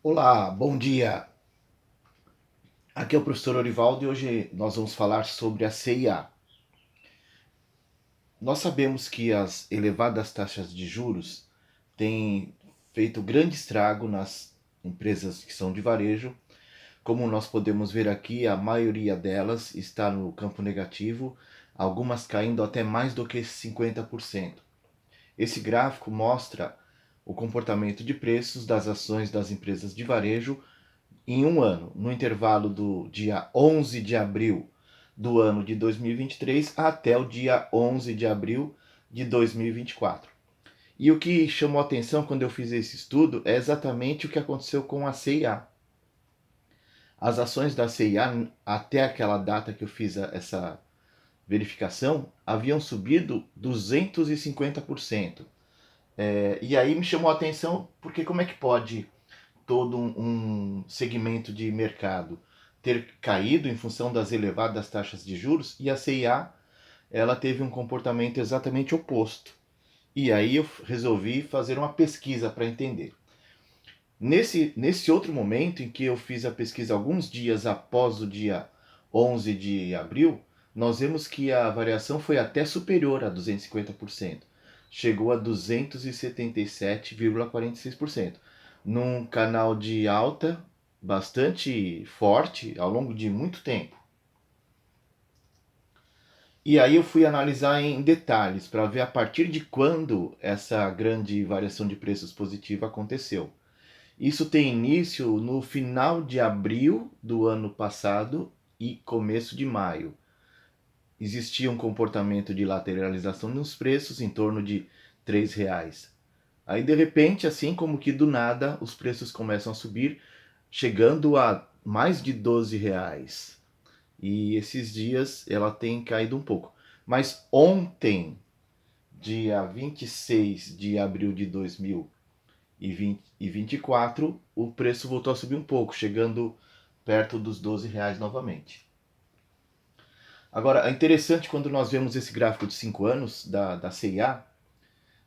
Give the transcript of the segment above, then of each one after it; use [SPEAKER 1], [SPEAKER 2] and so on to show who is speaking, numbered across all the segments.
[SPEAKER 1] Olá, bom dia. Aqui é o professor Orivaldo e hoje nós vamos falar sobre a CIA. Nós sabemos que as elevadas taxas de juros têm feito grande estrago nas empresas que são de varejo. Como nós podemos ver aqui, a maioria delas está no campo negativo, algumas caindo até mais do que 50%. Esse gráfico mostra o comportamento de preços das ações das empresas de varejo em um ano, no intervalo do dia 11 de abril do ano de 2023 até o dia 11 de abril de 2024. E o que chamou a atenção quando eu fiz esse estudo é exatamente o que aconteceu com a CIA. As ações da CIA, até aquela data que eu fiz essa verificação, haviam subido 250%. E aí me chamou a atenção porque como é que pode todo um segmento de mercado ter caído em função das elevadas taxas de juros e a CIA ela teve um comportamento exatamente oposto. E aí eu resolvi fazer uma pesquisa para entender. Nesse outro momento em que eu fiz a pesquisa alguns dias após o dia 11 de abril, nós vemos que a variação foi até superior a 250%. Chegou a 277,46%. Num canal de alta bastante forte ao longo de muito tempo. E aí eu fui analisar em detalhes para ver a partir de quando essa grande variação de preços positiva aconteceu. Isso tem início no final de abril do ano passado e começo de maio. Existia um comportamento de lateralização nos preços em torno de R$ 3. Aí de repente, assim como que do nada, os preços começam a subir, chegando a mais de R$ 12. E esses dias ela tem caído um pouco. Mas ontem, dia 26 de abril de 2024, o preço voltou a subir um pouco, chegando perto dos R$ 12 novamente. Agora, é interessante quando nós vemos esse gráfico de 5 anos da CIA,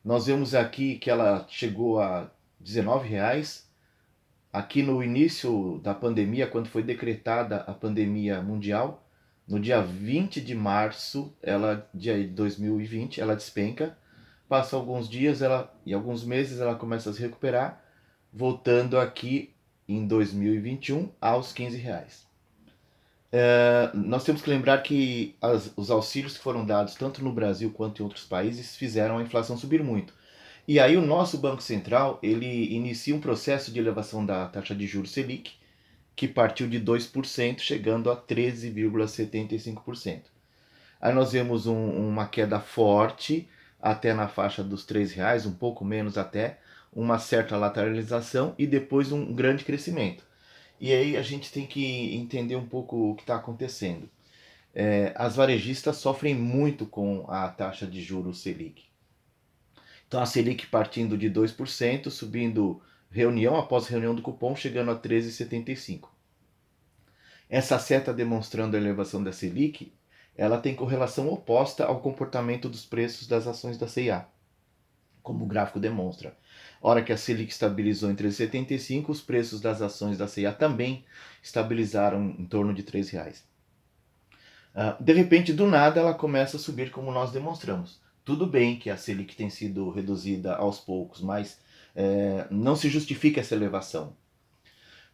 [SPEAKER 1] nós vemos aqui que ela chegou a R$ 19. Aqui no início da pandemia, quando foi decretada a pandemia mundial, no dia 20 de março de 2020, ela despenca. Passa alguns dias e alguns meses ela começa a se recuperar, voltando aqui em 2021 aos R$ 15. Nós temos que lembrar que os auxílios que foram dados tanto no Brasil quanto em outros países fizeram a inflação subir muito. E aí o nosso Banco Central ele inicia um processo de elevação da taxa de juros Selic, que partiu de 2%, chegando a 13,75%. Aí nós vemos uma queda forte, até na faixa dos R$ 3, um pouco menos até, uma certa lateralização e depois um grande crescimento. E aí a gente tem que entender um pouco o que está acontecendo. As varejistas sofrem muito com a taxa de juros Selic. Então a Selic partindo de 2%, subindo reunião após reunião do cupom, chegando a 13,75. Essa seta demonstrando a elevação da Selic, ela tem correlação oposta ao comportamento dos preços das ações da CIA, como o gráfico demonstra. A hora que a Selic estabilizou em 13,75, os preços das ações da CIA também estabilizaram em torno de R$ 3. De repente, do nada, ela começa a subir como nós demonstramos. Tudo bem que a Selic tem sido reduzida aos poucos, mas não se justifica essa elevação.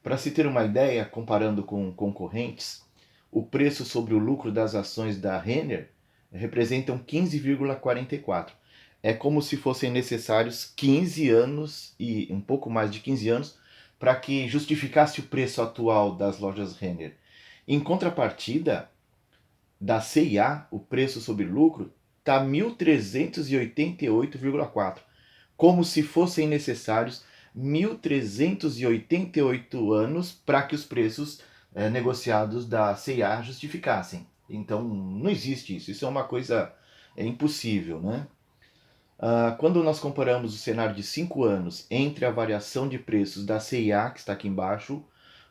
[SPEAKER 1] Para se ter uma ideia, comparando com concorrentes, o preço sobre o lucro das ações da Renner representam 15,44. É como se fossem necessários 15 anos e um pouco mais de 15 anos para que justificasse o preço atual das lojas Renner. Em contrapartida, da CIA, o preço sobre lucro está 1.388,4, como se fossem necessários 1.388 anos para que os preços negociados da CIA justificassem. Então não existe isso, isso é uma coisa impossível, né? Quando nós comparamos o cenário de 5 anos entre a variação de preços da CIA, que está aqui embaixo,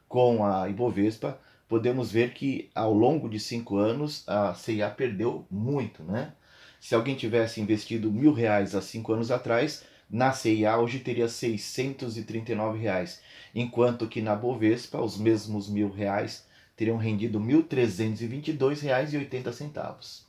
[SPEAKER 1] com a Ibovespa, podemos ver que ao longo de 5 anos a CIA perdeu muito, né? Se alguém tivesse investido R$ 1.000 há 5 anos atrás, na CIA hoje teria R$ 639, enquanto que na Bovespa os mesmos R$ 1.000 teriam rendido R$ 1.322,80.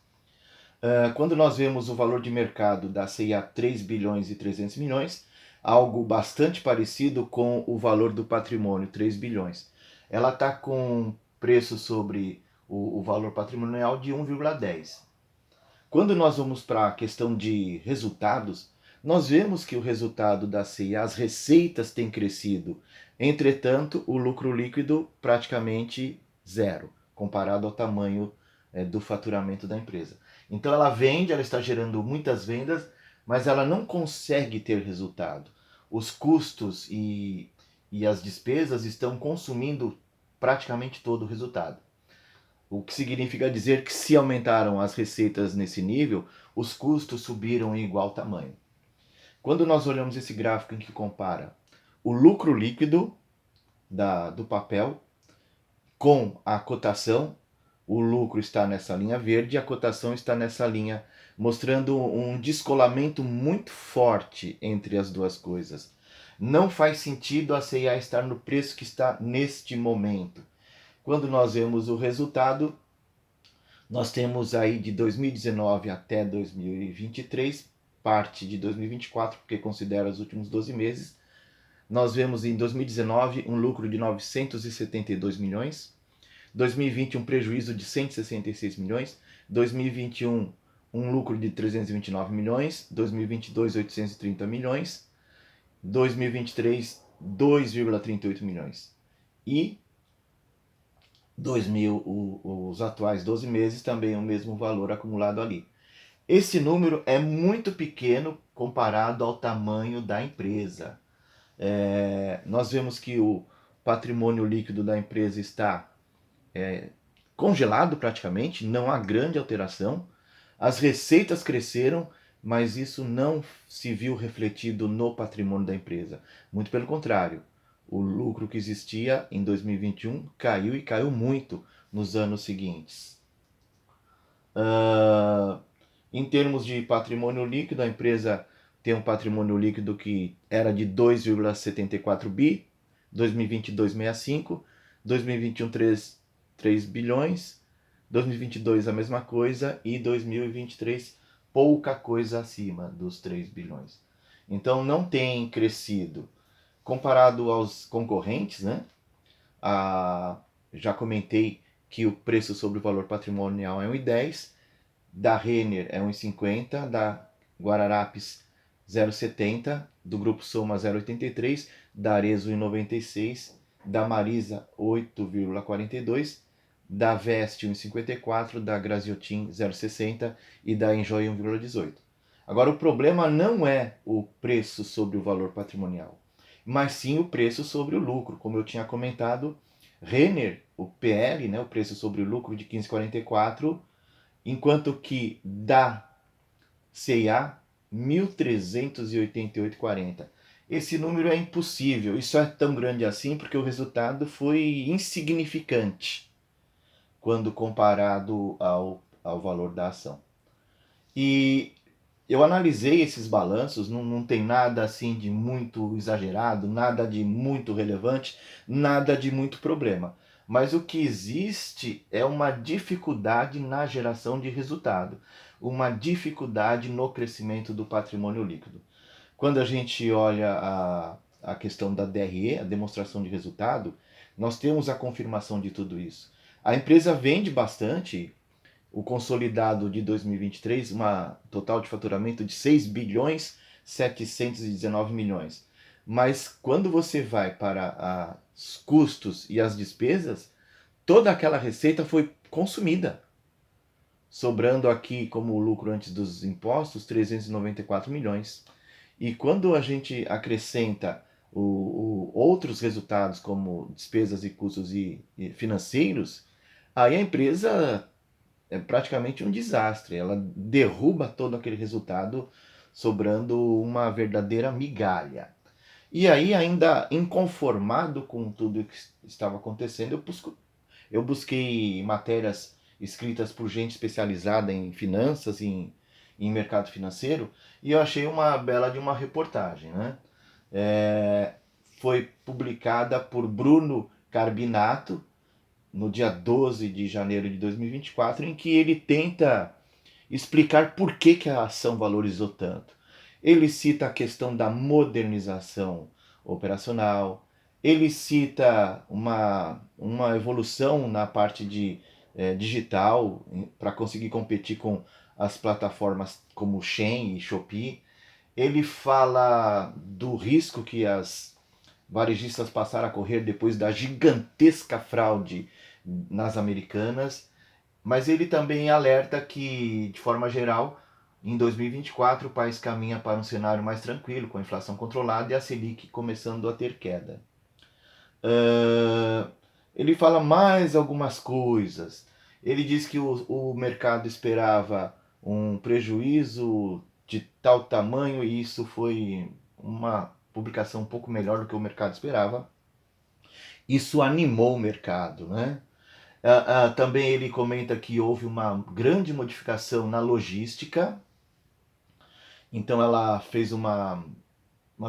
[SPEAKER 1] Quando nós vemos o valor de mercado da CIA 3 bilhões e 300 milhões, algo bastante parecido com o valor do patrimônio, 3 bilhões. Ela está com preço sobre o valor patrimonial de 1,10. Quando nós vamos para a questão de resultados, nós vemos que o resultado da CIA, as receitas têm crescido. Entretanto, o lucro líquido praticamente zero, comparado ao tamanho do faturamento da empresa. Então ela vende, ela está gerando muitas vendas, mas ela não consegue ter resultado. Os custos e as despesas estão consumindo praticamente todo o resultado. O que significa dizer que se aumentaram as receitas nesse nível, os custos subiram em igual tamanho. Quando nós olhamos esse gráfico em que compara o lucro líquido do papel com a cotação, o lucro está nessa linha verde e a cotação está nessa linha, mostrando um descolamento muito forte entre as duas coisas. Não faz sentido a CIA estar no preço que está neste momento. Quando nós vemos o resultado, nós temos aí de 2019 até 2023, parte de 2024, porque considera os últimos 12 meses. Nós vemos em 2019 um lucro de 972 milhões, 2020 um prejuízo de 166 milhões, 2021 um lucro de 329 milhões, 2022 830 milhões, 2023 2,38 milhões. E 2000, os atuais 12 meses também é o mesmo valor acumulado ali. Esse número é muito pequeno comparado ao tamanho da empresa. Nós vemos que o patrimônio líquido da empresa está congelado praticamente, não há grande alteração. As receitas cresceram, mas isso não se viu refletido no patrimônio da empresa. Muito pelo contrário, o lucro que existia em 2021 caiu e caiu muito nos anos seguintes. Em termos de patrimônio líquido, a empresa tem um patrimônio líquido que era de 2,74 bi, 2020 2,65, 2021 3 bilhões, 2022 a mesma coisa e 2023 pouca coisa acima dos 3 bilhões. Então não tem crescido. Comparado aos concorrentes, né? Já comentei que o preço sobre o valor patrimonial é 1,10, da Renner é 1,50, da Guararapes 0,70, do Grupo Soma 0,83, da Arezzo 1,96, da Marisa 8,42, da Veste 1,54, da Graziotin 0,60 e da Enjoy 1,18. Agora o problema não é o preço sobre o valor patrimonial, mas sim o preço sobre o lucro. Como eu tinha comentado, Renner, o PL, né, o preço sobre o lucro de 15,44, enquanto que da CIA 1.388,40. Esse número é impossível, isso é tão grande assim porque o resultado foi insignificante quando comparado ao valor da ação. E eu analisei esses balanços, não tem nada assim de muito exagerado, nada de muito relevante, nada de muito problema. Mas o que existe é uma dificuldade na geração de resultado, uma dificuldade no crescimento do patrimônio líquido. Quando a gente olha a questão da DRE, a demonstração de resultado, nós temos a confirmação de tudo isso. A empresa vende bastante, o consolidado de 2023, uma total de faturamento de 6 bilhões 719 milhões. Mas quando você vai para os custos e as despesas, toda aquela receita foi consumida, sobrando aqui como lucro antes dos impostos 394 milhões. E quando a gente acrescenta outros resultados como despesas e custos financeiros, aí a empresa é praticamente um desastre. Ela derruba todo aquele resultado, sobrando uma verdadeira migalha. E aí, ainda inconformado com tudo que estava acontecendo, eu busquei matérias escritas por gente especializada em finanças, em em mercado financeiro, e eu achei uma bela de uma reportagem, né? Foi publicada por Bruno Carbinato no dia 12 de janeiro de 2024, em que ele tenta explicar por que a ação valorizou tanto. Ele cita a questão da modernização operacional, ele cita uma evolução na parte de digital para conseguir competir com as plataformas como Shein e Shopee. Ele fala do risco que as varejistas passaram a correr depois da gigantesca fraude nas Americanas, mas ele também alerta que, de forma geral, em 2024 o país caminha para um cenário mais tranquilo, com a inflação controlada e a Selic começando a ter queda. Ele fala mais algumas coisas. Ele diz que o mercado esperava um prejuízo de tal tamanho e isso foi uma publicação um pouco melhor do que o mercado esperava. Isso animou o mercado, né? Também ele comenta que houve uma grande modificação na logística, então ela fez uma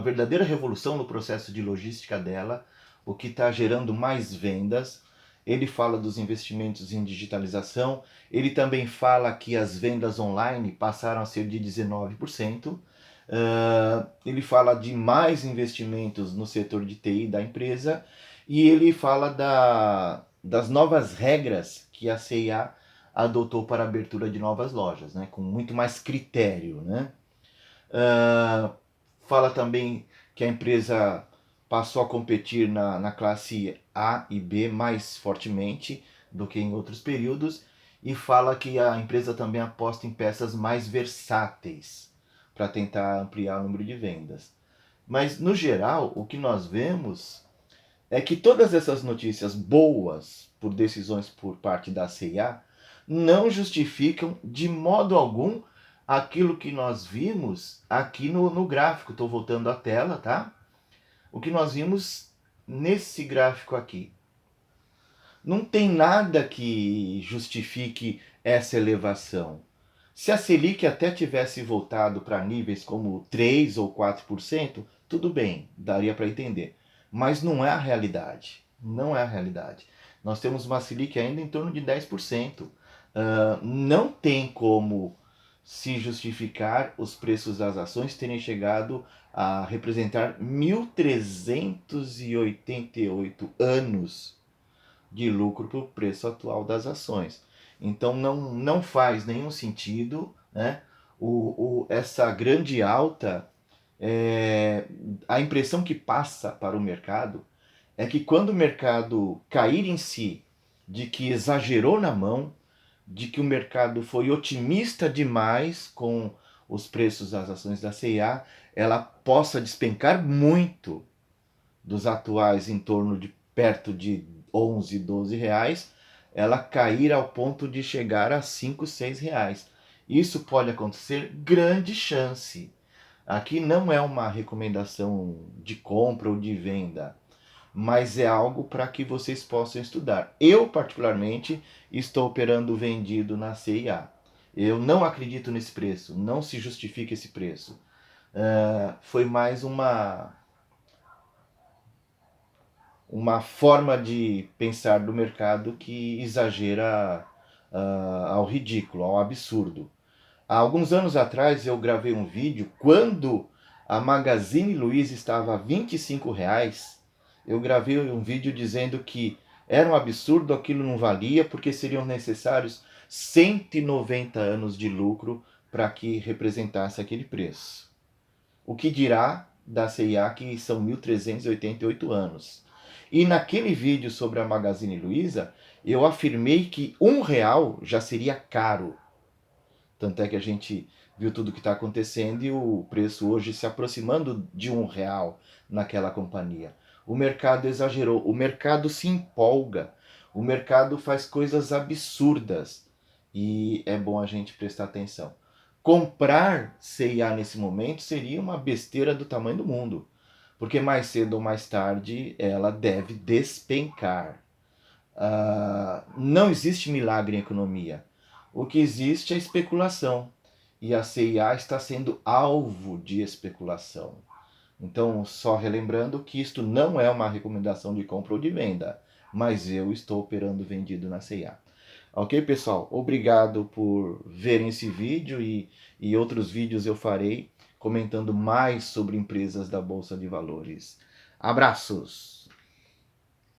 [SPEAKER 1] verdadeira revolução no processo de logística dela, o que está gerando mais vendas. Ele fala dos investimentos em digitalização, ele também fala que as vendas online passaram a ser de 19%. Ele fala de mais investimentos no setor de TI da empresa e ele fala das novas regras que a C&A adotou para a abertura de novas lojas, né, com muito mais critério, né? Fala também que a empresa passou a competir na classe A e B mais fortemente do que em outros períodos e fala que a empresa também aposta em peças mais versáteis para tentar ampliar o número de vendas. Mas, no geral, o que nós vemos é que todas essas notícias boas por decisões por parte da C&A não justificam de modo algum aquilo que nós vimos aqui no gráfico. Estou voltando à tela, tá? O que nós vimos nesse gráfico aqui. Não tem nada que justifique essa elevação. Se a Selic até tivesse voltado para níveis como 3 ou 4%, tudo bem, daria para entender. Mas não é a realidade. Não é a realidade. Nós temos uma Selic ainda em torno de 10%. Não tem como se justificar os preços das ações terem chegado a representar 1.388 anos de lucro para o preço atual das ações. Então não faz nenhum sentido, né? Essa grande alta, a impressão que passa para o mercado é que quando o mercado cair em si de que exagerou na mão, de que o mercado foi otimista demais com os preços das ações da C&A, ela possa despencar muito dos atuais em torno de perto de 11, 12 reais, ela cair ao ponto de chegar a 5, 6 reais. Isso pode acontecer, grande chance. Aqui não é uma recomendação de compra ou de venda, mas é algo para que vocês possam estudar. Eu, particularmente, estou operando vendido na C&A. Eu não acredito nesse preço, não se justifica esse preço. Foi mais uma forma de pensar do mercado que exagera ao ridículo, ao absurdo. Há alguns anos atrás eu gravei um vídeo quando a Magazine Luiza estava a R$ 25. Eu gravei um vídeo dizendo que era um absurdo, aquilo não valia, porque seriam necessários 190 anos de lucro para que representasse aquele preço. O que dirá da C&A, que são 1.388 anos. E naquele vídeo sobre a Magazine Luiza, eu afirmei que R$ 1 já seria caro. Tanto é que a gente viu tudo o que está acontecendo e o preço hoje se aproximando de R$ 1 naquela companhia. O mercado exagerou, o mercado se empolga, o mercado faz coisas absurdas e é bom a gente prestar atenção. Comprar C&A nesse momento seria uma besteira do tamanho do mundo, porque mais cedo ou mais tarde ela deve despencar. Não existe milagre em economia. O que existe é especulação. e a CIA está sendo alvo de especulação. Então, só relembrando que isto não é uma recomendação de compra ou de venda, mas eu estou operando vendido na CIA. Ok, pessoal? Obrigado por verem esse vídeo e outros vídeos eu farei comentando mais sobre empresas da Bolsa de Valores. Abraços!